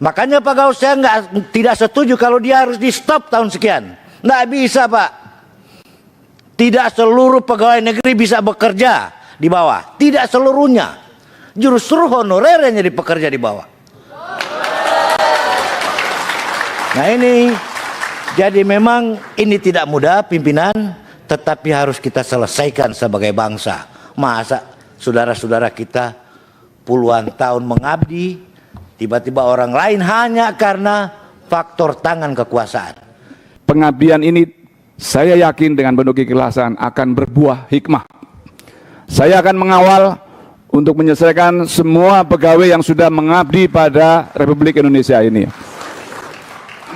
Makanya Pak Gaus saya tidak setuju kalau dia harus di stop tahun sekian. Nggak bisa Pak. Tidak seluruh pegawai negeri bisa bekerja di bawah. Tidak seluruhnya. Justru honorer yang jadi pekerja di bawah. Nah ini, jadi memang ini tidak mudah pimpinan, tetapi harus kita selesaikan sebagai bangsa. Masa saudara-saudara kita puluhan tahun mengabdi, tiba-tiba orang lain hanya karena faktor tangan kekuasaan. Pengabdian ini saya yakin dengan penuh keikhlasan akan berbuah hikmah. Saya akan mengawal untuk menyelesaikan semua pegawai yang sudah mengabdi pada Republik Indonesia ini.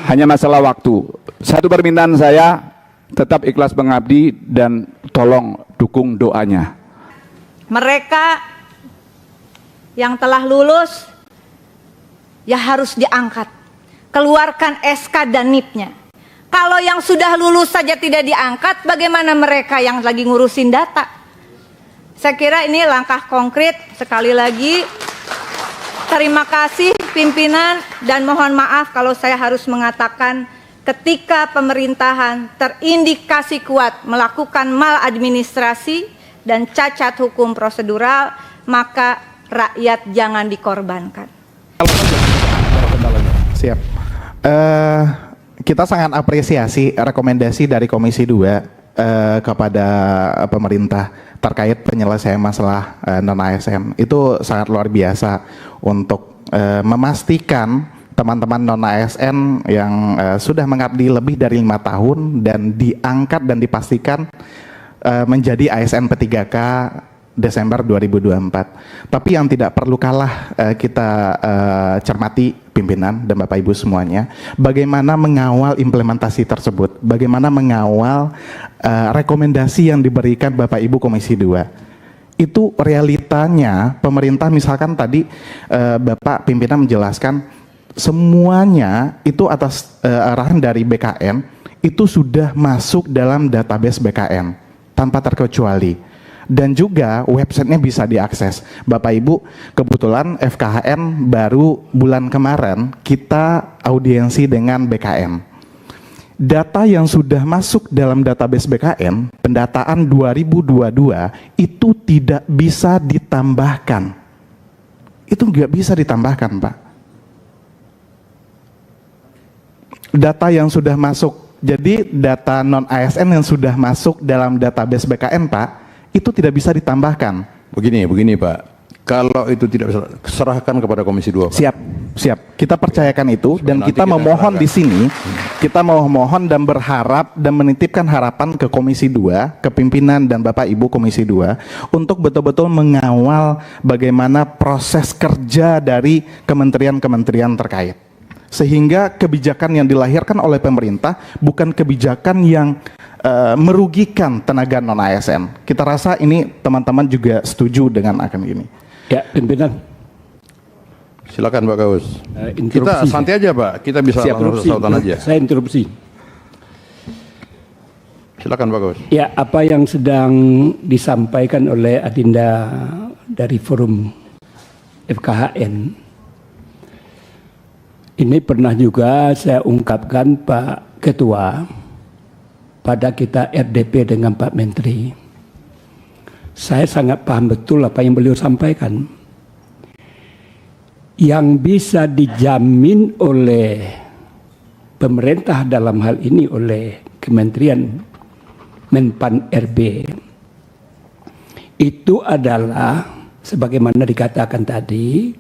Hanya masalah waktu. Satu permintaan saya, tetap ikhlas mengabdi dan tolong dukung doanya. Mereka yang telah lulus ya harus diangkat. Keluarkan SK dan NIP-nya. Kalau yang sudah lulus saja tidak diangkat, bagaimana mereka yang lagi ngurusin data? Saya kira ini langkah konkret. Sekali lagi, terima kasih pimpinan dan mohon maaf kalau saya harus mengatakan ketika pemerintahan terindikasi kuat melakukan maladministrasi dan cacat hukum prosedural, maka rakyat jangan dikorbankan. Siap. Kita sangat apresiasi rekomendasi dari Komisi 2 kepada pemerintah terkait penyelesaian masalah non-ASN. Itu sangat luar biasa untuk memastikan teman-teman non-ASN yang sudah mengabdi lebih dari 5 tahun dan diangkat dan dipastikan menjadi ASN P3K Desember 2024. Tapi yang tidak perlu kalah kita cermati pimpinan dan Bapak Ibu semuanya, bagaimana mengawal implementasi tersebut, bagaimana mengawal rekomendasi yang diberikan Bapak Ibu Komisi 2. Itu realitanya pemerintah, misalkan tadi Bapak pimpinan menjelaskan semuanya itu atas arahan dari BKN itu sudah masuk dalam database BKN tanpa terkecuali. Dan juga websitenya bisa diakses. Bapak Ibu, kebetulan FKHN baru bulan kemarin kita audiensi dengan BKN. Data yang sudah masuk dalam database BKN, pendataan 2022 itu tidak bisa ditambahkan. Itu nggak bisa ditambahkan, Pak. Data yang sudah masuk, jadi data non-ASN yang sudah masuk dalam database BKN, Pak, itu tidak bisa ditambahkan. Begini Pak, kalau itu tidak bisa, serahkan kepada Komisi 2 Pak. Siap. Kita percayakan itu dan kita memohon di sini, kita memohon dan berharap dan menitipkan harapan ke Komisi 2, ke pimpinan dan Bapak Ibu Komisi 2 untuk betul-betul mengawal bagaimana proses kerja dari kementerian-kementerian terkait. Sehingga kebijakan yang dilahirkan oleh pemerintah bukan kebijakan yang merugikan tenaga non-ASN. Kita rasa ini teman-teman juga setuju dengan akan ini. Ya, pimpinan. Silakan Pak Gaus. Kita santai aja Pak, kita bisa langsung sautan aja. Saya interupsi. Silakan Pak Gaus. Ya, apa yang sedang disampaikan oleh Adinda dari Forum FKHN, ini pernah juga saya ungkapkan Pak Ketua pada kita RDP dengan Pak Menteri. Saya sangat paham betul apa yang beliau sampaikan. Yang bisa dijamin oleh pemerintah dalam hal ini oleh Kementerian Menpan RB itu adalah sebagaimana dikatakan tadi,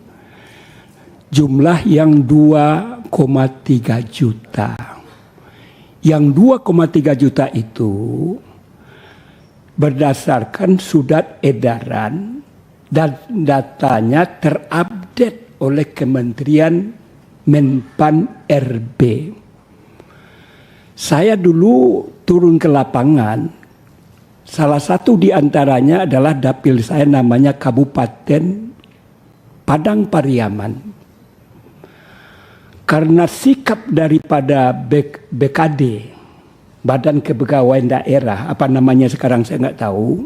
jumlah yang 2,3 juta. Yang 2,3 juta itu berdasarkan surat edaran dan datanya terupdate oleh Kementerian Menpan RB. Saya dulu turun ke lapangan, salah satu di antaranya adalah dapil saya namanya Kabupaten Padang Pariaman. Karena sikap daripada BKD, Badan Kepegawaian Daerah, apa namanya sekarang saya nggak tahu,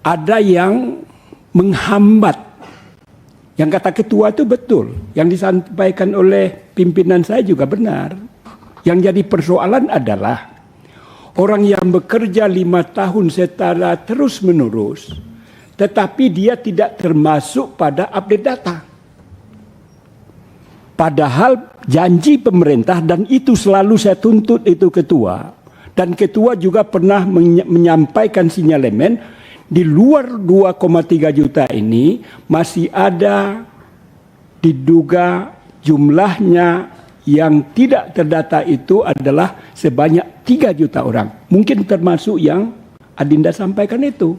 ada yang menghambat Yang kata ketua itu betul. Yang disampaikan oleh pimpinan saya juga benar. Yang jadi persoalan adalah orang yang bekerja 5 tahun secara terus-menerus, tetapi dia tidak termasuk pada update data. Padahal janji pemerintah, dan itu selalu saya tuntut itu ketua. Dan ketua juga pernah menyampaikan sinyalemen, di luar 2,3 juta ini masih ada diduga jumlahnya yang tidak terdata itu adalah sebanyak 3 juta orang. Mungkin termasuk yang Adinda sampaikan itu.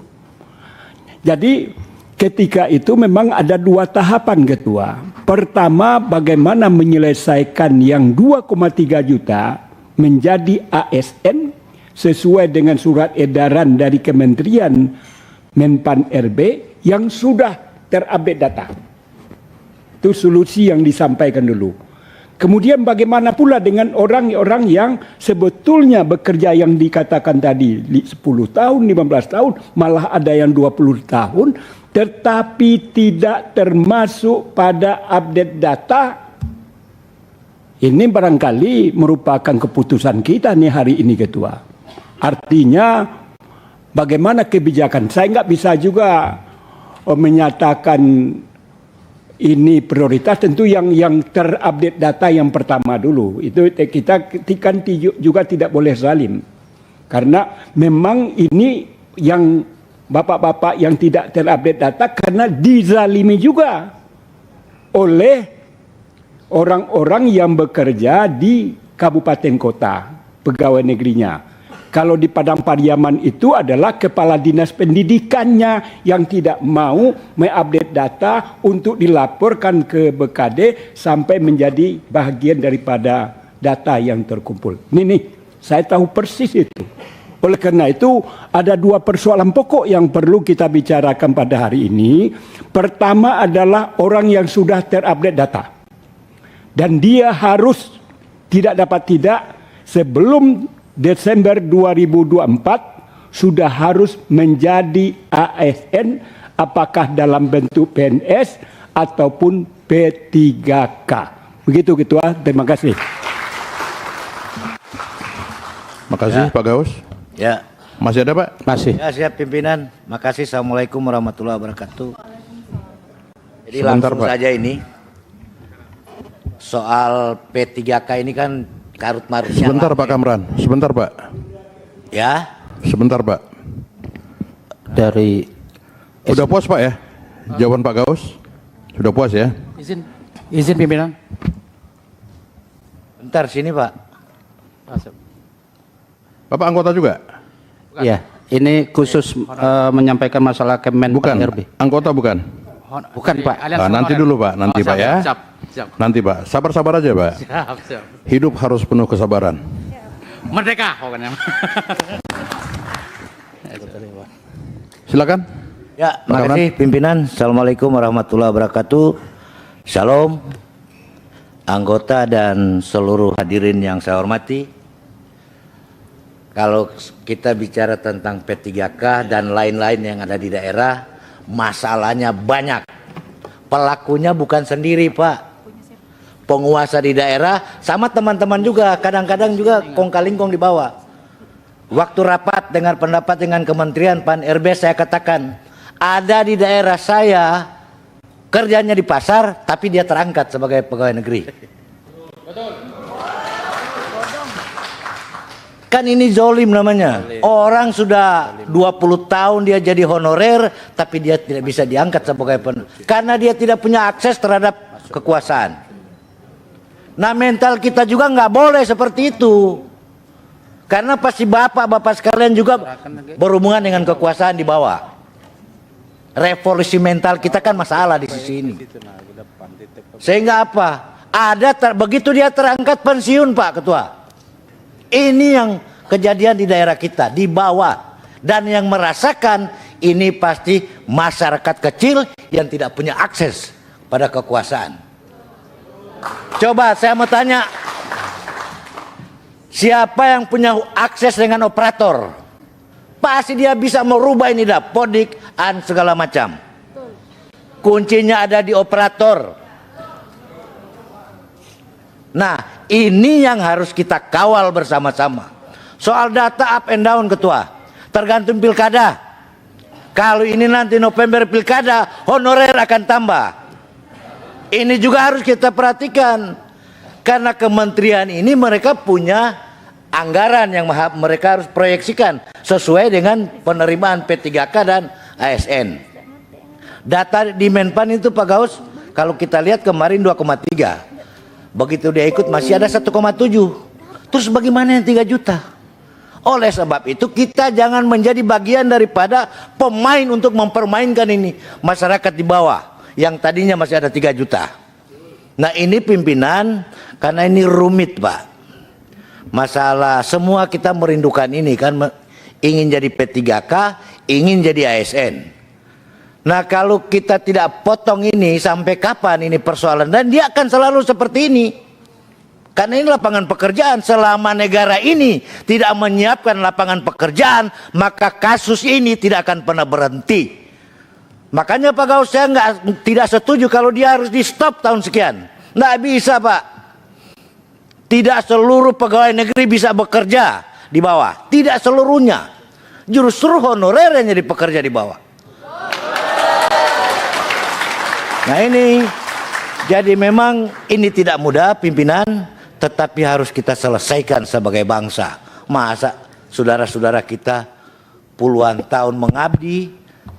Jadi ketika itu memang ada 2 tahapan ketua. Pertama, bagaimana menyelesaikan yang 2,3 juta menjadi ASN sesuai dengan surat edaran dari Kementerian Menpan RB yang sudah terupdate data. Itu solusi yang disampaikan dulu. Kemudian bagaimana pula dengan orang-orang yang sebetulnya bekerja yang dikatakan tadi 10 tahun, 15 tahun, malah ada yang 20 tahun, tetapi tidak termasuk pada update data. Ini barangkali merupakan keputusan kita nih hari ini ketua. Artinya bagaimana kebijakan? Saya nggak bisa juga menyatakan ini prioritas. Tentu yang terupdate data yang pertama dulu. Itu kita kan juga tidak boleh zalim. Karena memang ini yang bapak-bapak yang tidak terupdate data karena dizalimi juga oleh orang-orang yang bekerja di kabupaten kota, pegawai negerinya. Kalau di Padang Pariaman itu adalah kepala dinas pendidikannya yang tidak mau mengupdate data untuk dilaporkan ke BKD sampai menjadi bagian daripada data yang terkumpul. Ini saya tahu persis itu. Oleh karena itu ada 2 persoalan pokok yang perlu kita bicarakan pada hari ini. Pertama adalah orang yang sudah terupdate data. Dan dia harus tidak sebelum Desember 2024 sudah harus menjadi ASN, apakah dalam bentuk PNS ataupun P3K. Begitu ketua, terima kasih. Makasih Pak Gaus. Ya. Masih ada Pak? Masih. Ya, siap pimpinan. Makasih. Assalamualaikum warahmatullahi wabarakatuh. Jadi Sebentar, langsung Pak. saja ini. Soal P3K ini kan karut marutnya. Sebentar Pak Kamran. Sebentar Pak. Ya. Sebentar Pak. Dari Sudah puas Pak ya? Jawaban Pak Gaus? Sudah puas ya? izin pimpinan. Bentar sini Pak. Bapak anggota juga? Ya, ini khusus menyampaikan masalah Kemen Bukan. RB. Anggota bukan? Bukan Pak. Nah, nanti dulu Pak, nanti Pak ya. Nanti Pak, sabar-sabar aja Pak. Hidup harus penuh kesabaran. Merdeka pokoknya. Silakan. Ya, makasih pimpinan. Assalamualaikum warahmatullahi wabarakatuh. Shalom. Anggota dan seluruh hadirin yang saya hormati. Kalau kita bicara tentang P3K dan lain-lain yang ada di daerah, masalahnya banyak. Pelakunya bukan sendiri Pak. Penguasa di daerah sama teman-teman juga. Kadang-kadang juga kong-kalingkong di bawah. Waktu rapat dengar pendapat dengan Kementerian Pan RB, saya katakan, ada di daerah saya kerjanya di pasar tapi dia terangkat sebagai pegawai negeri. Kan ini zolim namanya. Orang sudah 20 tahun dia jadi honorer tapi dia tidak bisa diangkat sebagai karena dia tidak punya akses terhadap kekuasaan. Nah, mental kita juga nggak boleh seperti itu. Karena pasti bapak-bapak sekalian juga berhubungan dengan kekuasaan di bawah. Revolusi mental kita kan masalah di sisi ini. Sehingga apa? Begitu dia terangkat pensiun Pak Ketua. Ini yang kejadian di daerah kita, di bawah. Dan yang merasakan ini pasti masyarakat kecil yang tidak punya akses pada kekuasaan. Coba saya mau tanya, siapa yang punya akses dengan operator? Pasti dia bisa merubah ini dah, podik, segala macam. kuncinya ada di operator. Nah, ini yang harus kita kawal bersama-sama. Soal data up and down, Ketua, tergantung pilkada. Kalau ini nanti November pilkada, honorer akan tambah. Ini juga harus kita perhatikan. Karena kementerian ini mereka punya anggaran yang mereka harus proyeksikan sesuai dengan penerimaan P3K dan ASN. Data di Menpan itu Pak Gaus, kalau kita lihat kemarin 2,3. Begitu dia ikut masih ada 1,7. Terus bagaimana yang 3 juta? Oleh sebab itu kita jangan menjadi bagian daripada pemain untuk mempermainkan ini masyarakat di bawah yang tadinya masih ada 3 juta. Nah ini pimpinan, karena ini rumit Pak. Masalah semua kita merindukan ini kan, ingin jadi P3K, ingin jadi ASN. Nah kalau kita tidak potong ini, sampai kapan ini persoalan? Dan dia akan selalu seperti ini. Karena ini lapangan pekerjaan. Selama negara ini tidak menyiapkan lapangan pekerjaan, maka kasus ini tidak akan pernah berhenti. Makanya Pak Gaus, saya tidak setuju kalau dia harus di stop tahun sekian. Nggak bisa Pak. Tidak seluruh pegawai negeri bisa bekerja di bawah. Tidak seluruhnya. Justru honorer yang jadi pekerja di bawah. Nah ini, jadi memang ini tidak mudah pimpinan, tetapi harus kita selesaikan sebagai bangsa. Masa saudara-saudara kita puluhan tahun mengabdi,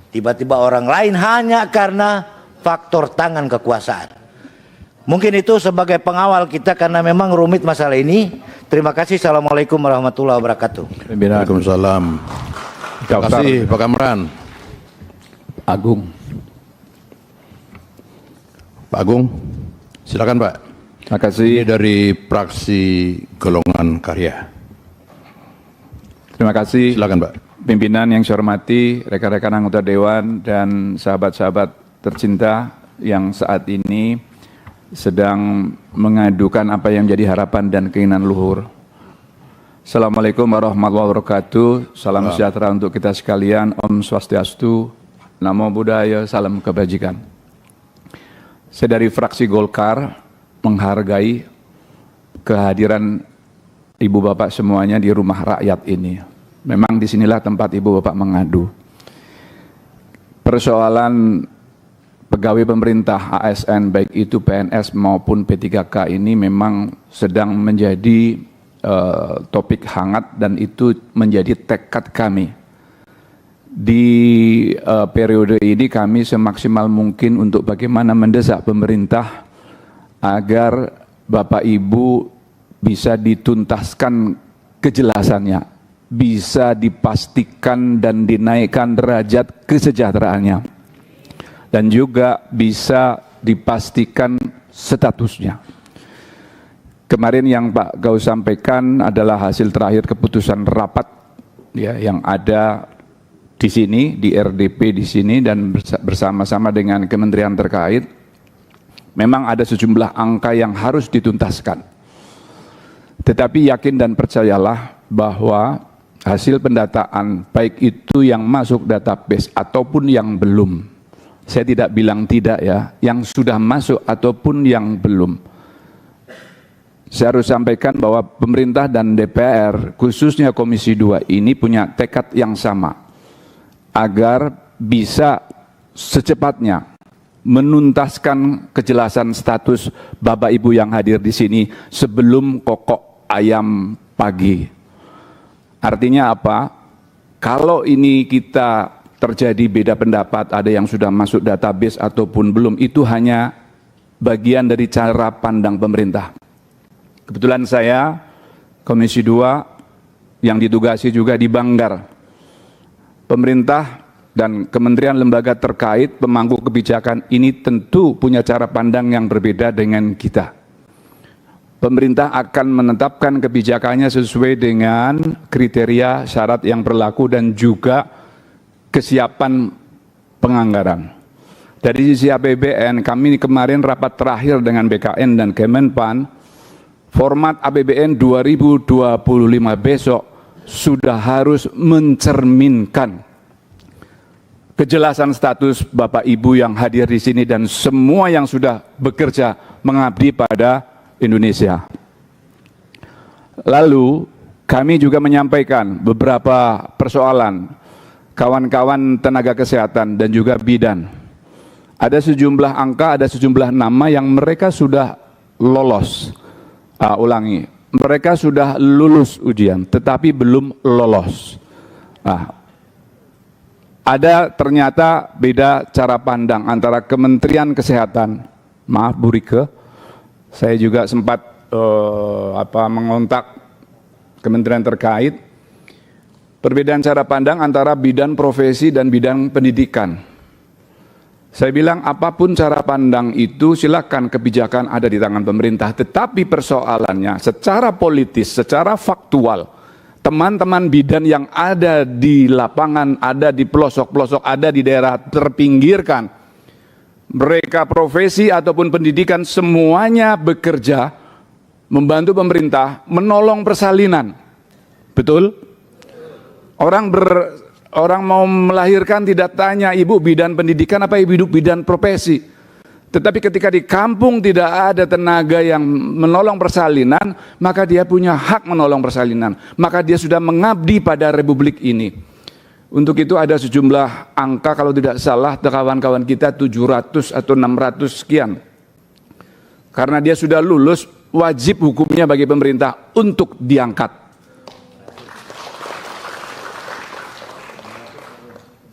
tiba-tiba orang lain hanya karena faktor tangan kekuasaan. Mungkin itu sebagai pengawal kita karena memang rumit masalah ini. Terima kasih. Assalamualaikum warahmatullahi wabarakatuh. Waalaikumsalam. Terima kasih Pak Kamran. Agung. Pak Agung, silakan Pak. Terima kasih. Ini dari fraksi Golongan Karya. Terima kasih. Silakan Pak. Pimpinan yang saya hormati, rekan-rekan anggota Dewan dan sahabat-sahabat tercinta yang saat ini sedang mengadukan apa yang menjadi harapan dan keinginan luhur. Assalamualaikum warahmatullahi wabarakatuh. Salam sejahtera untuk kita sekalian. Om Swastiastu, Namo Buddhaya, salam kebajikan. Saya dari fraksi Golkar menghargai kehadiran ibu bapak semuanya di rumah rakyat ini. Memang disinilah tempat ibu bapak mengadu. Persoalan pegawai pemerintah ASN baik itu PNS maupun P3K ini memang sedang menjadi topik hangat dan itu menjadi tekad kami. Di periode ini kami semaksimal mungkin untuk bagaimana mendesak pemerintah agar Bapak Ibu bisa dituntaskan kejelasannya, bisa dipastikan dan dinaikkan derajat kesejahteraannya, dan juga bisa dipastikan statusnya. Kemarin yang Pak Gaus sampaikan adalah hasil terakhir keputusan rapat ya, yang ada di sini, di RDP di sini dan bersama-sama dengan kementerian terkait. Memang ada sejumlah angka yang harus dituntaskan. Tetapi yakin dan percayalah bahwa hasil pendataan baik itu yang masuk database ataupun yang belum. Saya tidak bilang tidak ya, yang sudah masuk ataupun yang belum. Saya harus sampaikan bahwa pemerintah dan DPR, khususnya Komisi 2 ini punya tekad yang sama agar bisa secepatnya menuntaskan kejelasan status Bapak Ibu yang hadir di sini sebelum kokok ayam pagi. Artinya apa? Kalau ini kita terjadi beda pendapat, ada yang sudah masuk database ataupun belum, itu hanya bagian dari cara pandang pemerintah. Kebetulan saya Komisi 2 yang ditugasi juga di Banggar. Pemerintah dan kementerian lembaga terkait pemangku kebijakan ini tentu punya cara pandang yang berbeda dengan kita. Pemerintah akan menetapkan kebijakannya sesuai dengan kriteria syarat yang berlaku dan juga kesiapan penganggaran. Dari sisi APBN, kami kemarin rapat terakhir dengan BKN dan Kemenpan, format APBN 2025 besok sudah harus mencerminkan kejelasan status Bapak Ibu yang hadir di sini dan semua yang sudah bekerja mengabdi pada Indonesia. Lalu kami juga menyampaikan beberapa persoalan kawan-kawan tenaga kesehatan dan juga bidan. Ada sejumlah angka, ada sejumlah nama yang mereka sudah lolos. Mereka sudah lulus ujian, tetapi belum lolos. Ada ternyata beda cara pandang antara Kementerian Kesehatan, maaf Bu Rike, saya juga sempat mengontak kementerian terkait, perbedaan cara pandang antara bidang profesi dan bidang pendidikan. Saya bilang apapun cara pandang itu silakan, kebijakan ada di tangan pemerintah, tetapi persoalannya secara politis, secara faktual, teman-teman bidan yang ada di lapangan, ada di pelosok-pelosok, ada di daerah terpinggirkan, mereka profesi ataupun pendidikan semuanya bekerja membantu pemerintah menolong persalinan. Betul? Orang mau melahirkan tidak tanya ibu bidan pendidikan apa ibu bidan profesi. Tetapi ketika di kampung tidak ada tenaga yang menolong persalinan, maka dia punya hak menolong persalinan. Maka dia sudah mengabdi pada republik ini. Untuk itu ada sejumlah angka, kalau tidak salah kawan-kawan kita 700 atau 600 sekian. Karena dia sudah lulus, wajib hukumnya bagi pemerintah untuk diangkat.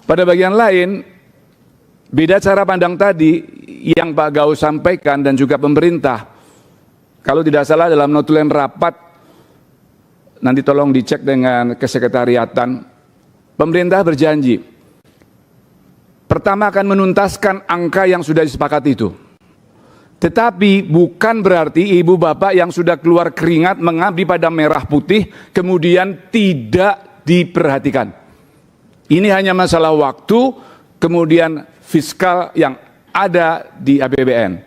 Pada bagian lain, beda cara pandang tadi yang Pak Gaus sampaikan dan juga pemerintah. Kalau tidak salah dalam notulen rapat, nanti tolong dicek dengan kesekretariatan, pemerintah berjanji, pertama akan menuntaskan angka yang sudah disepakati itu. Tetapi bukan berarti ibu bapak yang sudah keluar keringat mengabdi pada merah putih, kemudian tidak diperhatikan. Ini hanya masalah waktu, kemudian fiskal yang ada di APBN.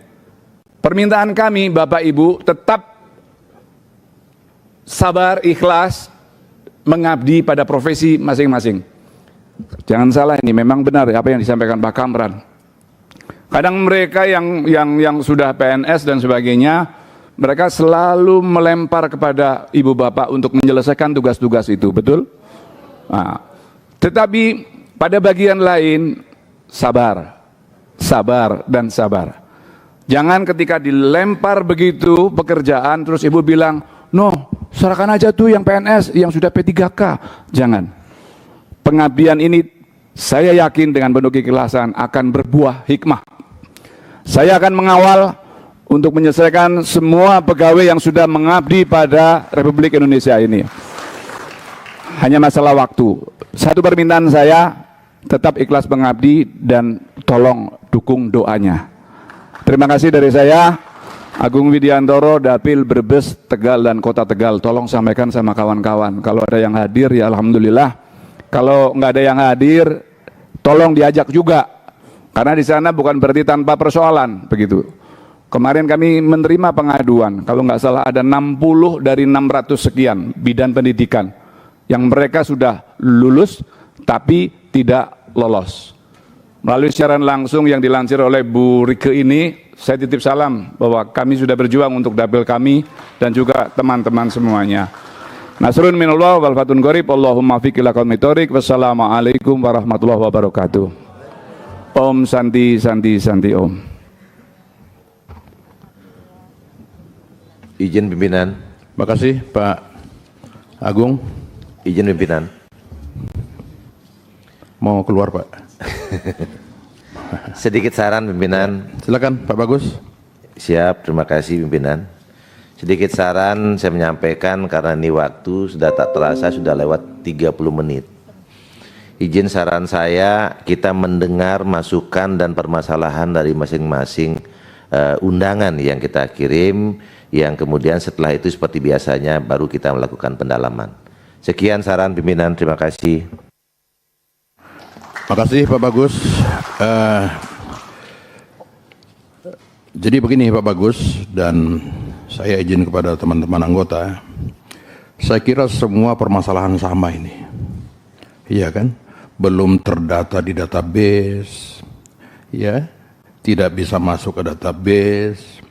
Permintaan kami Bapak Ibu tetap sabar, ikhlas, mengabdi pada profesi masing-masing. Jangan salah, ini memang benar apa yang disampaikan Pak Kamran. Kadang mereka yang sudah PNS dan sebagainya, mereka selalu melempar kepada ibu bapak untuk menyelesaikan tugas-tugas itu, betul? Nah, tetapi pada bagian lain, sabar, dan sabar. Jangan ketika dilempar begitu pekerjaan, terus ibu bilang, no, serahkan aja tuh yang PNS, yang sudah P3K. Jangan. Pengabdian ini, saya yakin dengan penuh keikhlasan akan berbuah hikmah. Saya akan mengawal untuk menyelesaikan semua pegawai yang sudah mengabdi pada Republik Indonesia ini. Hanya masalah waktu. Satu permintaan saya, tetap ikhlas mengabdi dan tolong dukung doanya. Terima kasih dari saya, Agung Widiantoro, Dapil Brebes, Tegal dan Kota Tegal. Tolong sampaikan sama kawan-kawan. Kalau ada yang hadir ya alhamdulillah. Kalau nggak ada yang hadir, tolong diajak juga. Karena di sana bukan berarti tanpa persoalan, begitu. Kemarin kami menerima pengaduan, kalau nggak salah ada 60 dari 600 sekian bidan pendidikan yang mereka sudah lulus tapi tidak lolos. Melalui siaran langsung yang dilansir oleh Bu Rike ini, saya titip salam bahwa kami sudah berjuang untuk dapil kami dan juga teman-teman semuanya. Nasrun minallah wal fatun qorib, Allahumma fiqh ila qaumit thoriq. Wassalamualaikum warahmatullahi wabarakatuh. Om Santi Santi Santi Om. Izin pimpinan. Makasih Pak Agung. Izin pimpinan. Mau keluar Pak? Sedikit saran pimpinan. Silakan Pak Bagus. Siap, terima kasih pimpinan. Sedikit saran saya menyampaikan karena ini waktu sudah tak terasa sudah lewat 30 menit. Izin saran saya, kita mendengar masukan dan permasalahan dari masing-masing undangan yang kita kirim, yang kemudian setelah itu seperti biasanya baru kita melakukan pendalaman. Sekian saran pimpinan, terima kasih. Makasih Pak Bagus. Jadi begini Pak Bagus, dan saya izin kepada teman-teman anggota, saya kira semua permasalahan sama ini. Iya kan? belum terdata di database, ya, tidak bisa masuk ke database.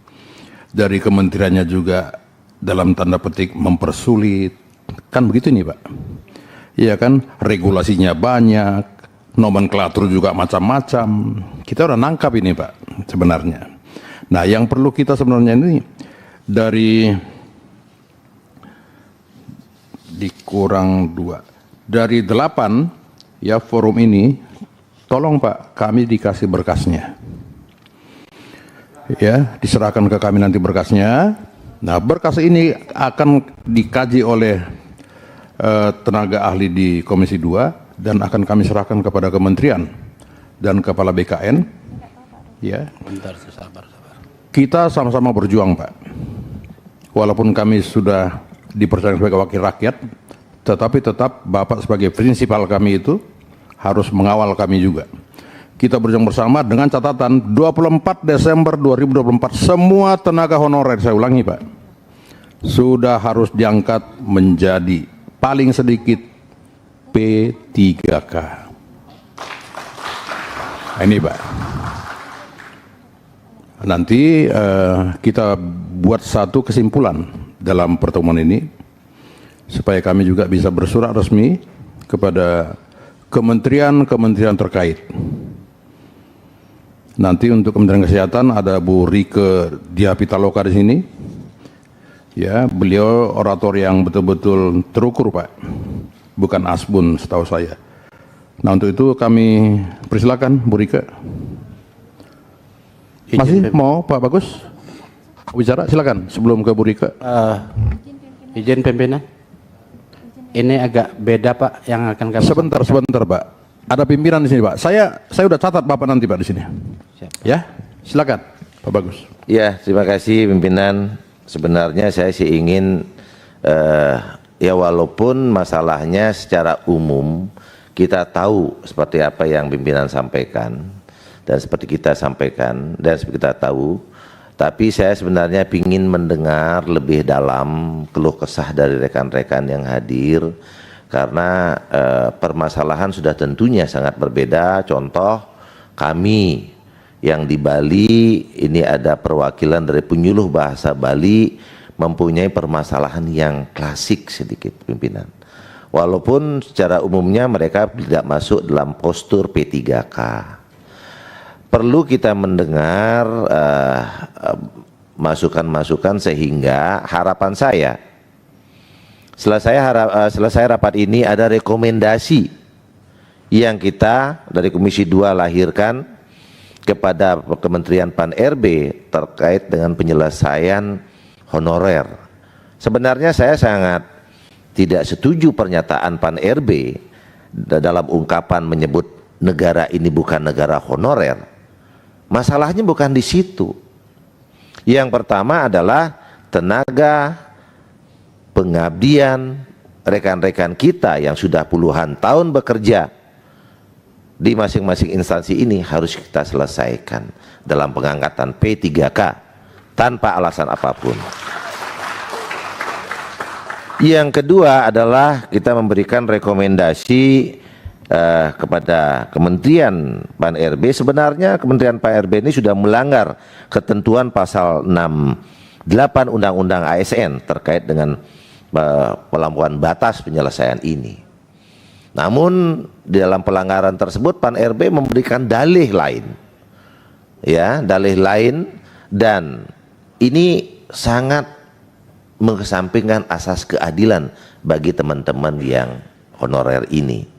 Dari kementeriannya juga dalam tanda petik mempersulit, kan begitu nih Pak? Iya kan, regulasinya banyak, nomenklatur juga macam-macam. Kita udah nangkap ini Pak sebenarnya. Nah, yang perlu kita sebenarnya ini dari dikurang 2 dari 8 ya forum ini, tolong Pak kami dikasih berkasnya. Ya, diserahkan ke kami nanti berkasnya. Nah, berkas ini akan dikaji oleh tenaga ahli di Komisi 2 dan akan kami serahkan kepada kementerian dan kepala BKN. Ya. Kita sama-sama berjuang, Pak. Walaupun kami sudah dipercaya sebagai wakil rakyat, tetapi tetap Bapak sebagai prinsipal kami itu harus mengawal kami juga. Kita berjuang bersama dengan catatan 24 Desember 2024 semua tenaga honorer, saya ulangi Pak, sudah harus diangkat menjadi paling sedikit P3K. Nah, ini Pak. Nanti kita buat satu kesimpulan dalam pertemuan ini supaya kami juga bisa bersurat resmi kepada kementerian-kementerian terkait. Nanti untuk Kementerian Kesehatan ada Bu Rike Diapitaloka di sini. Ya, beliau orator yang betul-betul terukur, Pak. Bukan asbun setahu saya. Nah, untuk itu kami persilakan Bu Rike. Masih mau Pak Bagus bicara? Silakan sebelum ke Bu Rike. Izin pimpinan. Ini agak beda Pak yang akan kami Sebentar Pak. Ada pimpinan di sini Pak. Saya udah catat Bapak nanti Pak di sini. Siap. Ya, silakan Pak Bagus. Ya, terima kasih pimpinan. Sebenarnya saya sih ingin ya walaupun masalahnya secara umum kita tahu seperti apa yang pimpinan sampaikan dan seperti kita sampaikan dan seperti kita tahu, tapi saya sebenarnya ingin mendengar lebih dalam keluh kesah dari rekan-rekan yang hadir karena permasalahan sudah tentunya sangat berbeda. Contoh kami yang di Bali ini ada perwakilan dari penyuluh bahasa Bali mempunyai permasalahan yang klasik sedikit pimpinan. Walaupun secara umumnya mereka tidak masuk dalam postur P3K. Perlu kita mendengar masukan-masukan sehingga harapan saya selesai rapat ini ada rekomendasi yang kita dari Komisi 2 lahirkan kepada Kementerian Pan-RB terkait dengan penyelesaian honorer. Sebenarnya saya sangat tidak setuju pernyataan Pan-RB dalam ungkapan menyebut negara ini bukan negara honorer. Masalahnya bukan di situ. Yang pertama adalah tenaga pengabdian rekan-rekan kita yang sudah puluhan tahun bekerja di masing-masing instansi ini harus kita selesaikan dalam pengangkatan P3K tanpa alasan apapun. Yang kedua adalah kita memberikan rekomendasi kepada Kementerian Pan-RB. Sebenarnya Kementerian Pan-RB ini sudah melanggar ketentuan pasal 68 Undang-Undang ASN terkait dengan pelampauan batas penyelesaian ini. Namun di dalam pelanggaran tersebut Pan-RB memberikan dalih lain. Ya, dalih lain, dan ini sangat mengesampingkan asas keadilan bagi teman-teman yang honorer ini.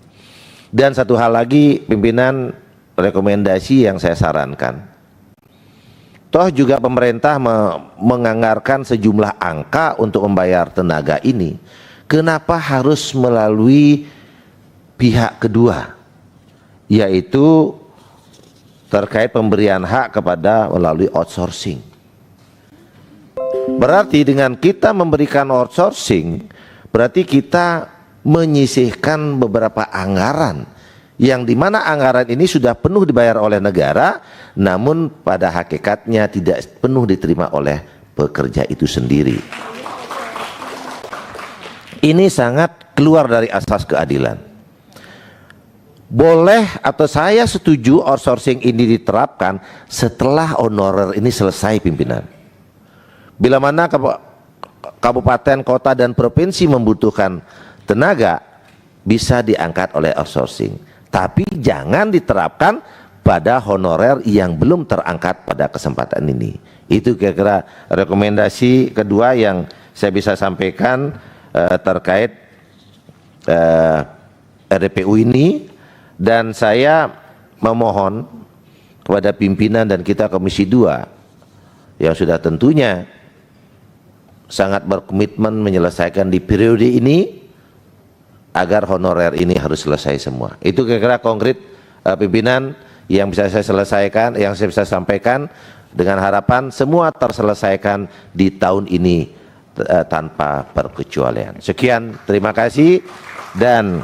Dan satu hal lagi pimpinan, rekomendasi yang saya sarankan. Toh juga pemerintah menganggarkan sejumlah angka untuk membayar tenaga ini. Kenapa harus melalui pihak kedua, yaitu terkait pemberian hak kepada melalui outsourcing? Berarti dengan kita memberikan outsourcing, berarti kita menyisihkan beberapa anggaran yang dimana anggaran ini sudah penuh dibayar oleh negara, namun pada hakikatnya tidak penuh diterima oleh pekerja itu sendiri. Ini sangat keluar dari asas keadilan. boleh atau saya setuju outsourcing ini diterapkan setelah honorer ini selesai pimpinan. Bila mana kabupaten, kota, dan provinsi membutuhkan tenaga, bisa diangkat oleh outsourcing. Tapi jangan diterapkan pada honorer yang belum terangkat pada kesempatan ini. Itu kira-kira rekomendasi kedua yang saya bisa sampaikan terkait RDPU ini. Dan saya memohon kepada pimpinan dan kita Komisi 2 yang sudah tentunya sangat berkomitmen menyelesaikan di periode ini, agar honorer ini harus selesai semua. Itu kira-kira konkret pimpinan yang bisa saya selesaikan, yang saya bisa sampaikan, dengan harapan semua terselesaikan di tahun ini tanpa perkecualian. Sekian, terima kasih. Dan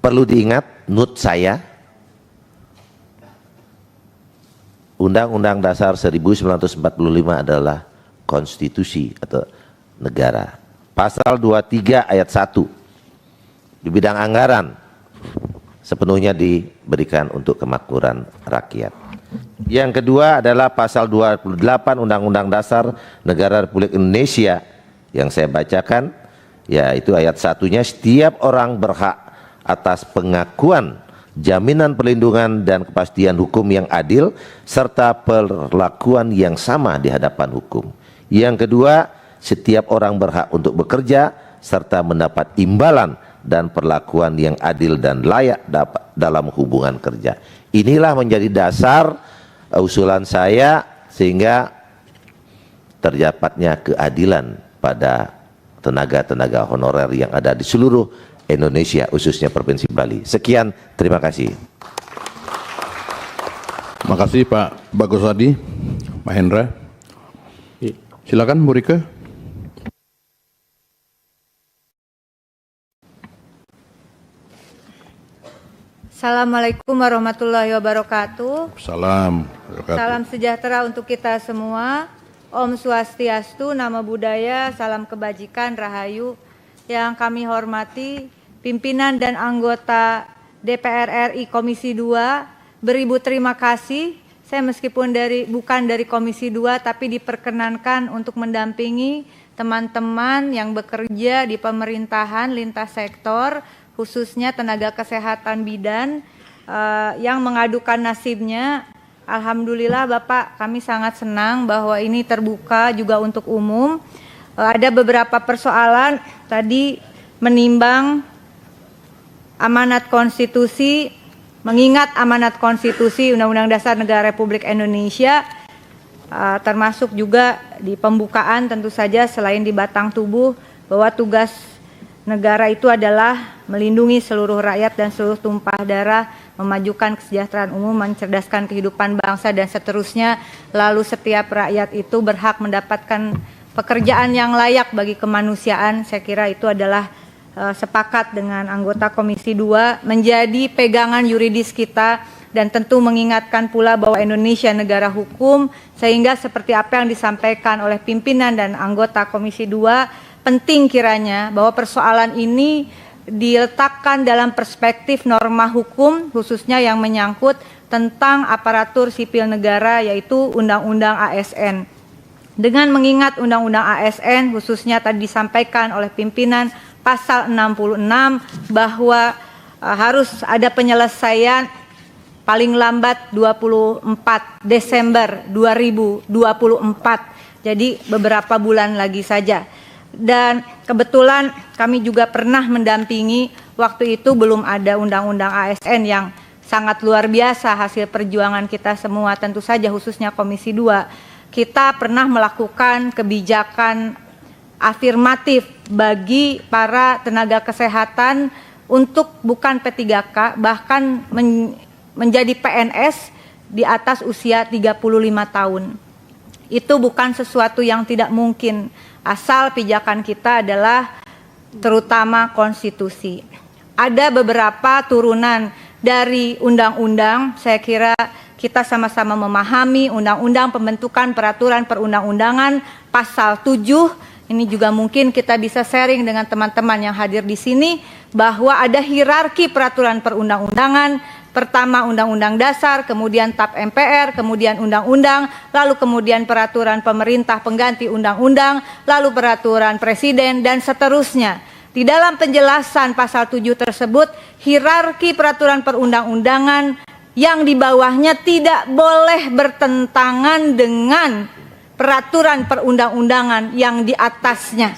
perlu diingat, NUT saya, Undang-Undang Dasar 1945 adalah konstitusi atau negara. Pasal 23 ayat 1 di bidang anggaran sepenuhnya diberikan untuk kemakmuran rakyat. Yang kedua adalah pasal 28 Undang-Undang Dasar Negara Republik Indonesia yang saya bacakan, yaitu ayat 1-nya, setiap orang berhak atas pengakuan, jaminan perlindungan dan kepastian hukum yang adil serta perlakuan yang sama di hadapan hukum. Yang kedua, setiap orang berhak untuk bekerja serta mendapat imbalan dan perlakuan yang adil dan layak dalam hubungan kerja. Inilah menjadi dasar usulan saya sehingga terdapatnya keadilan pada tenaga-tenaga honorer yang ada di seluruh Indonesia, khususnya Provinsi Bali. Sekian, terima kasih. Terima kasih Pak Bagus Hadi, Pak Hendra. Silakan Bu Rike. Assalamualaikum warahmatullahi wabarakatuh. Salam. Salam sejahtera untuk kita semua. Om Swastiastu, Namo Buddhaya, salam kebajikan, rahayu. Yang kami hormati pimpinan dan anggota DPR RI Komisi 2, beribu terima kasih. Saya meskipun bukan dari Komisi 2 tapi diperkenankan untuk mendampingi teman-teman yang bekerja di pemerintahan lintas sektor, khususnya tenaga kesehatan bidan yang mengadukan nasibnya. Alhamdulillah Bapak, kami sangat senang bahwa ini terbuka juga untuk umum. Ada beberapa persoalan tadi menimbang amanat konstitusi, mengingat amanat konstitusi Undang-Undang Dasar Negara Republik Indonesia, termasuk juga di pembukaan tentu saja selain di batang tubuh bahwa tugas negara itu adalah melindungi seluruh rakyat dan seluruh tumpah darah, memajukan kesejahteraan umum, mencerdaskan kehidupan bangsa dan seterusnya. Lalu setiap rakyat itu berhak mendapatkan pekerjaan yang layak bagi kemanusiaan. Saya kira itu adalah sepakat dengan anggota Komisi 2 menjadi pegangan yuridis kita, dan tentu mengingatkan pula bahwa Indonesia negara hukum, sehingga seperti apa yang disampaikan oleh pimpinan dan anggota Komisi 2, penting kiranya bahwa persoalan ini diletakkan dalam perspektif norma hukum, khususnya yang menyangkut tentang aparatur sipil negara, yaitu Undang-Undang ASN. Dengan mengingat Undang-Undang ASN, khususnya tadi disampaikan oleh pimpinan pasal 66 bahwa harus ada penyelesaian paling lambat 24 Desember 2024. Jadi beberapa bulan lagi saja. Dan kebetulan kami juga pernah mendampingi, waktu itu belum ada Undang-Undang ASN yang sangat luar biasa hasil perjuangan kita semua, tentu saja khususnya Komisi 2. Kita pernah melakukan kebijakan afirmatif bagi para tenaga kesehatan untuk bukan P3K, bahkan menjadi PNS di atas usia 35 tahun. Itu bukan sesuatu yang tidak mungkin, asal pijakan kita adalah terutama konstitusi. Ada beberapa turunan dari undang-undang, saya kira kita sama-sama memahami Undang-Undang Pembentukan Peraturan Perundang-Undangan pasal 7 ini juga mungkin kita bisa sharing dengan teman-teman yang hadir di sini, bahwa ada hierarki peraturan perundang-undangan. Pertama Undang-Undang Dasar, kemudian TAP MPR, kemudian Undang-Undang, lalu kemudian peraturan pemerintah pengganti Undang-Undang, lalu peraturan presiden, dan seterusnya. Di dalam penjelasan pasal 7 tersebut, hierarki peraturan perundang-undangan yang di bawahnya tidak boleh bertentangan dengan peraturan perundang-undangan yang di atasnya.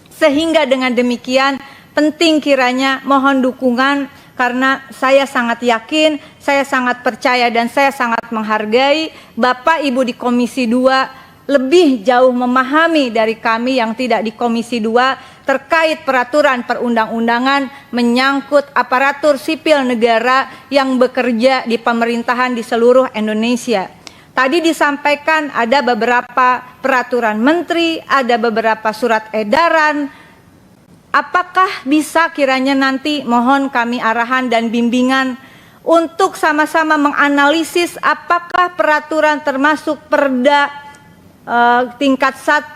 Sehingga dengan demikian penting kiranya mohon dukungan, karena saya sangat yakin, saya sangat percaya, dan saya sangat menghargai Bapak Ibu di Komisi 2 lebih jauh memahami dari kami yang tidak di Komisi 2 terkait peraturan perundang-undangan menyangkut aparatur sipil negara yang bekerja di pemerintahan di seluruh Indonesia. Tadi disampaikan ada beberapa peraturan menteri, ada beberapa surat edaran. Apakah bisa kiranya nanti mohon kami arahan dan bimbingan untuk sama-sama menganalisis apakah peraturan termasuk Perda tingkat 1,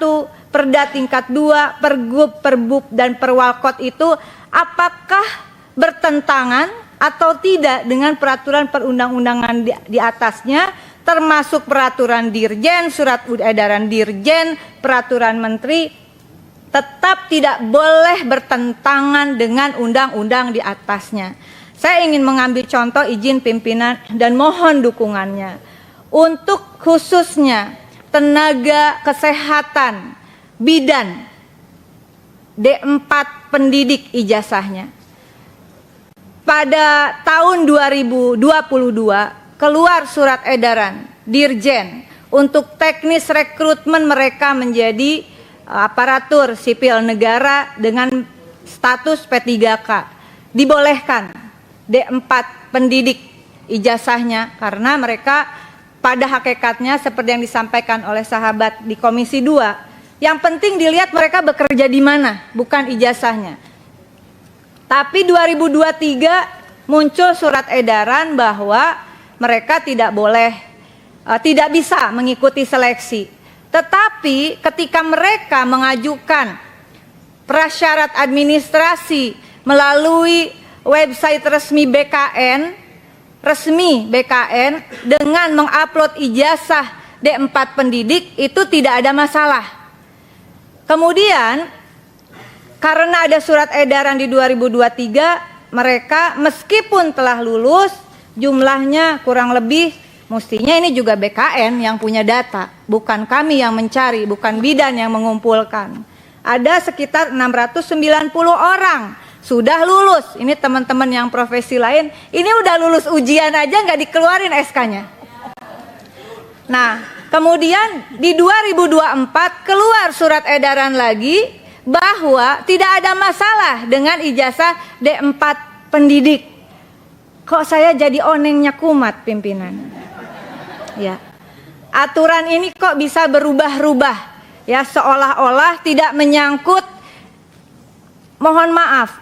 Perda tingkat 2, Pergub, Perbub, dan Perwalkot itu apakah bertentangan atau tidak dengan peraturan perundang-undangan di atasnya, termasuk peraturan Dirjen, surat edaran Dirjen, peraturan menteri, tetap tidak boleh bertentangan dengan undang-undang di atasnya. Saya ingin mengambil contoh, izin pimpinan dan mohon dukungannya. Untuk khususnya tenaga kesehatan bidan D4 pendidik ijazahnya. Pada tahun 2022 keluar surat edaran Dirjen untuk teknis rekrutmen mereka menjadi aparatur sipil negara dengan status P3K. Dibolehkan D4 pendidik ijazahnya karena mereka pada hakikatnya seperti yang disampaikan oleh sahabat di Komisi 2, yang penting dilihat mereka bekerja di mana, bukan ijazahnya. Tapi 2023 muncul surat edaran bahwa mereka tidak boleh, tidak bisa mengikuti seleksi. Tetapi ketika mereka mengajukan prasyarat administrasi melalui website resmi BKN dengan mengupload ijazah D4 pendidik, itu tidak ada masalah. Kemudian karena ada surat edaran di 2023, mereka meskipun telah lulus jumlahnya kurang lebih, mestinya ini juga BKN yang punya data, bukan kami yang mencari, bukan bidan yang mengumpulkan. Ada sekitar 690 orang sudah lulus. Ini teman-teman yang profesi lain, ini udah lulus ujian aja nggak dikeluarin SK-nya. Nah, kemudian di 2024 keluar surat edaran lagi bahwa tidak ada masalah dengan ijazah D4 pendidik. Kok saya jadi onengnya kumat, pimpinan? Ya, aturan ini kok bisa berubah-ubah, ya, seolah-olah tidak menyangkut, mohon maaf,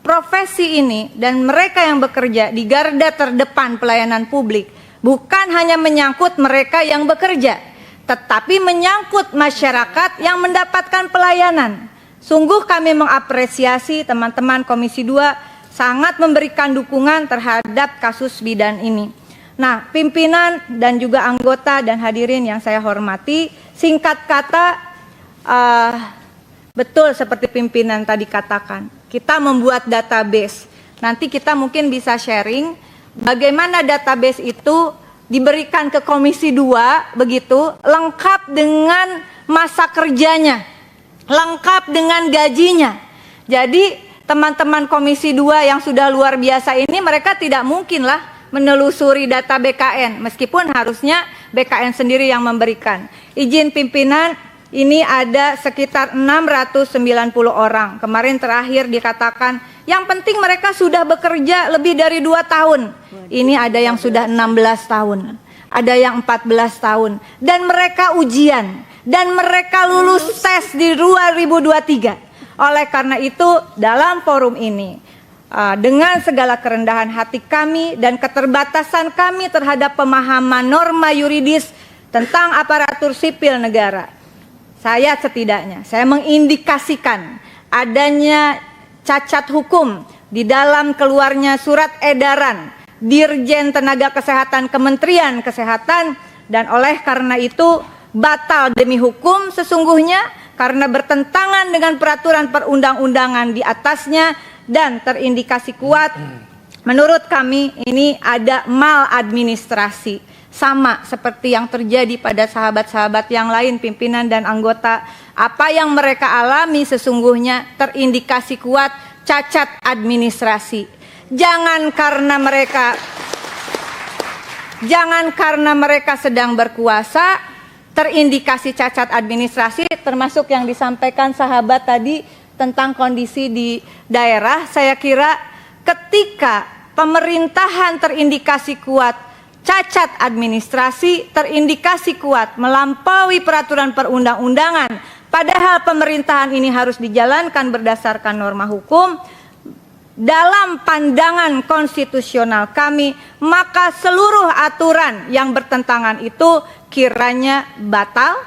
profesi ini dan mereka yang bekerja di garda terdepan pelayanan publik bukan hanya menyangkut mereka yang bekerja, tetapi menyangkut masyarakat yang mendapatkan pelayanan. Sungguh kami mengapresiasi teman-teman Komisi 2 sangat memberikan dukungan terhadap kasus bidan ini. Nah, pimpinan dan juga anggota dan hadirin yang saya hormati, singkat kata, betul seperti pimpinan tadi katakan, kita membuat database. Nanti kita mungkin bisa sharing bagaimana database itu diberikan ke Komisi 2, begitu, lengkap dengan masa kerjanya, lengkap dengan gajinya. Jadi teman-teman Komisi 2 yang sudah luar biasa ini, mereka tidak mungkinlah menelusuri data BKN, meskipun harusnya BKN sendiri yang memberikan. Izin pimpinan, ini ada sekitar 690 orang. Kemarin terakhir dikatakan, yang penting mereka sudah bekerja lebih dari 2 tahun. Ini ada yang sudah 16 tahun, ada yang 14 tahun. Dan mereka ujian, dan mereka lulus tes di 2023. Oleh karena itu, dalam forum ini, dengan segala kerendahan hati kami dan keterbatasan kami terhadap pemahaman norma yuridis tentang aparatur sipil negara, saya setidaknya, saya mengindikasikan adanya cacat hukum di dalam keluarnya surat edaran Dirjen Tenaga Kesehatan Kementerian Kesehatan, dan oleh karena itu batal demi hukum sesungguhnya karena bertentangan dengan peraturan perundang-undangan di atasnya dan terindikasi kuat. Menurut kami ini ada maladministrasi, sama seperti yang terjadi pada sahabat-sahabat yang lain, pimpinan dan anggota. Apa yang mereka alami sesungguhnya terindikasi kuat cacat administrasi. Jangan karena mereka sedang berkuasa terindikasi cacat administrasi, termasuk yang disampaikan sahabat tadi tentang kondisi di daerah. Saya kira ketika pemerintahan terindikasi kuat cacat administrasi, terindikasi kuat melampaui peraturan perundang-undangan, padahal pemerintahan ini harus dijalankan berdasarkan norma hukum, dalam pandangan konstitusional kami, maka seluruh aturan yang bertentangan itu kiranya batal,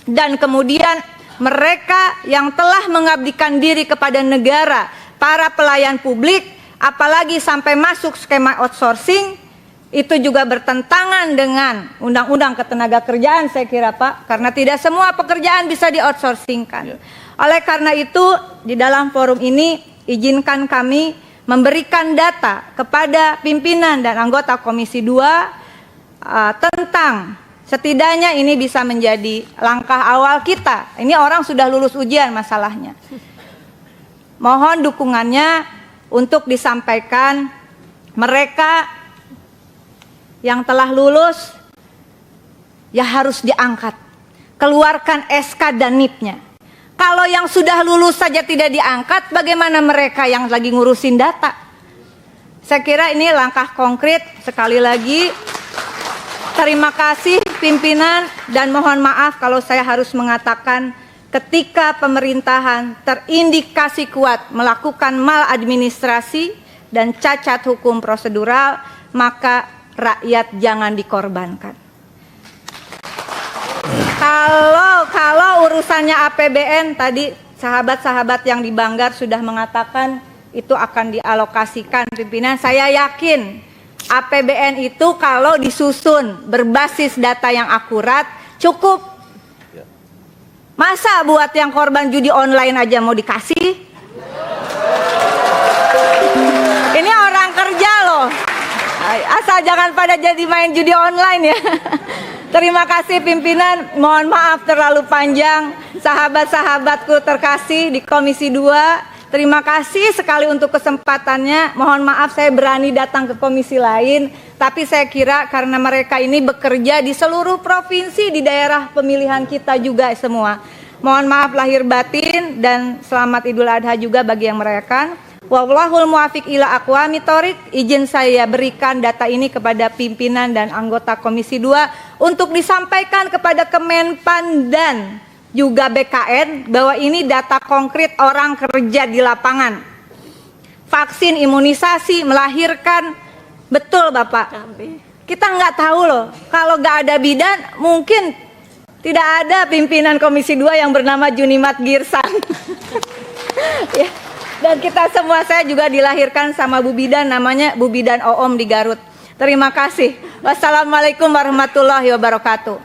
dan kemudian mereka yang telah mengabdikan diri kepada negara, para pelayan publik, apalagi sampai masuk skema outsourcing, itu juga bertentangan dengan Undang-Undang Ketenagakerjaan, saya kira Pak, karena tidak semua pekerjaan bisa di-outsourcingkan. Oleh karena itu, di dalam forum ini izinkan kami memberikan data kepada pimpinan dan anggota Komisi 2 tentang, setidaknya ini bisa menjadi langkah awal kita. Ini orang sudah lulus ujian masalahnya. Mohon dukungannya untuk disampaikan mereka yang telah lulus ya harus diangkat. Keluarkan SK dan NIP-nya. Kalau yang sudah lulus saja tidak diangkat, bagaimana mereka yang lagi ngurusin data? Saya kira ini langkah konkret. Sekali lagi, terima kasih pimpinan, dan mohon maaf kalau saya harus mengatakan ketika pemerintahan terindikasi kuat melakukan maladministrasi dan cacat hukum prosedural, maka rakyat jangan dikorbankan. Kalau urusannya APBN tadi sahabat-sahabat yang di Banggar sudah mengatakan itu akan dialokasikan pimpinan. Saya yakin APBN itu kalau disusun berbasis data yang akurat cukup. Masa buat yang korban judi online aja mau dikasih? Ini orang kerja loh. Asal jangan pada jadi main judi online ya. Terima kasih pimpinan, mohon maaf terlalu panjang. Sahabat-sahabatku terkasih di Komisi 2, terima kasih sekali untuk kesempatannya. Mohon maaf saya berani datang ke komisi lain, tapi saya kira karena mereka ini bekerja di seluruh provinsi di daerah pemilihan kita juga semua. Mohon maaf lahir batin, dan selamat Idul Adha juga bagi yang merayakan. Wallahul muwafiq ila aqwamit thoriq. Izin saya berikan data ini kepada pimpinan dan anggota Komisi 2 untuk disampaikan kepada Kemenpan dan juga BKN bahwa ini data konkret orang kerja di lapangan. Vaksin, imunisasi, melahirkan, betul Bapak. Kita nggak tahu loh, kalau nggak ada bidan mungkin tidak ada pimpinan Komisi 2 yang bernama Junimat Girsang. Ya. Dan kita semua, saya juga dilahirkan sama Bu Bidan, namanya Bu Bidan Oom di Garut. Terima kasih. Wassalamualaikum warahmatullahi wabarakatuh.